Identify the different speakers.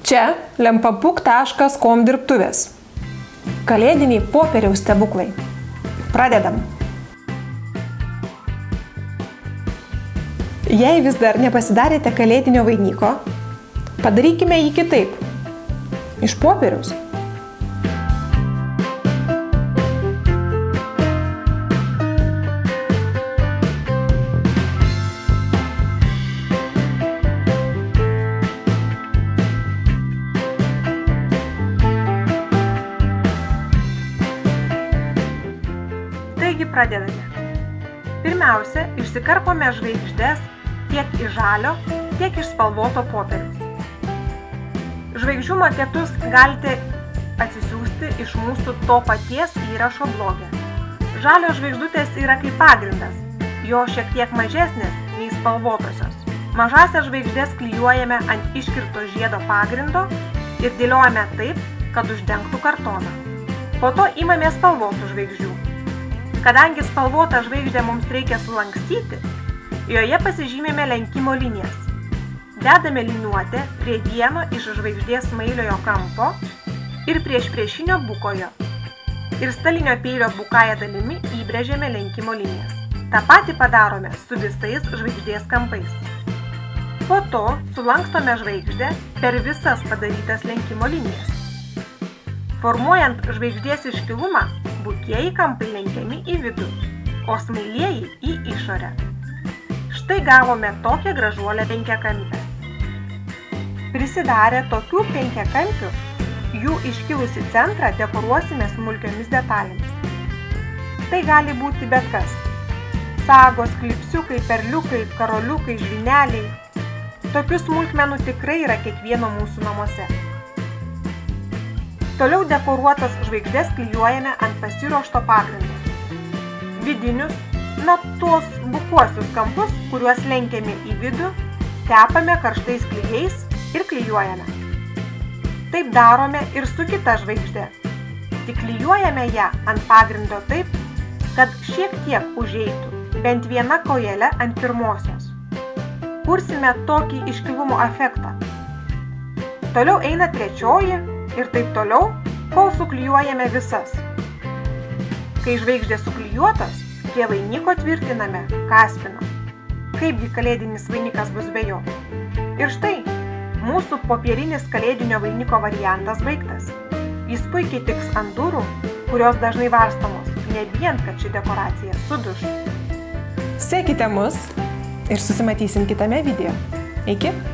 Speaker 1: Čia lempapuk.com dirbtuvės. Kalėdiniai popieriaus stebuklai. Pradedam. Jei vis dar nepasidarėte kalėdinio vainiko, padarykime jį kitaip. Iš popieriaus.
Speaker 2: Taigi pradedame. Pirmiausia, išsikarpome žvaigždes tiek iš žalio, tiek iš spalvoto popieriaus. Žvaigždžių maketus galite atsisiųsti iš mūsų to paties įrašo bloge. Žalio žvaigždutės yra kaip pagrindas, jo šiek tiek mažesnės nei spalvotosios. Mažasias žvaigždės klijuojame ant iškirto žiedo pagrindo ir dėliojame taip, kad uždengtų kartoną. Po to imame spalvotų žvaigždžių. Kadangi spalvotą žvaigždę mums reikia sulankstyti, joje pasižymime lenkimo linijas. Dedame liniuotę prie vieno iš žvaigždės smailiojo kampo ir priešpriešinio bukojo. Ir stalinio peilio bukąja dalimi įbrėžiame lenkimo linijas. Ta patį padarome su visais žvaigždės kampais. Po to sulankstome žvaigždę per visas padarytas lenkimo linijas. Formuojant žvaigždės iškilumą, bukieji kampai lenkiami į vidų, o smailieji į išorę. Štai gavome tokią gražuolę penkiakampę. Prisidarę tokių penkiakampių, jų iškilusi centrą dekoruosime smulkiomis detalėmis. Tai gali būti bet kas. Sagos, klipsiukai, perliukai, karoliukai, žvyneliai. Tokių smulkmenų tikrai yra kiekvieno mūsų namuose. Toliau dekoruotas žvaigždės klijuojame ant pasiruošto pagrindo. Vidinius, tuos bukuosius kampus, kuriuos lenkiame į vidų, tepame karštais klijais ir klijuojame. Taip darome ir su kita žvaigždė. Tik klijuojame ją ant pagrindo taip, kad šiek tiek užeitų bent viena kojelė ant pirmosios. Kursime tokį iškilumo efektą. Toliau eina trečioji ir taip toliau, kol suklijuojame visas. Kai žvaigždės suklijuotos, prie vainiko tvirtiname kaspiną. Kaipgi kalėdinis vainikas bus be jo? Ir štai, mūsų popierinis kalėdinio vainiko variantas baigtas. Jis puikiai tiks ant durų, kurios dažnai varstomos, nebijant, kad ši dekoracija suduš.
Speaker 1: Sekite mus ir susimatysim kitame video. Iki!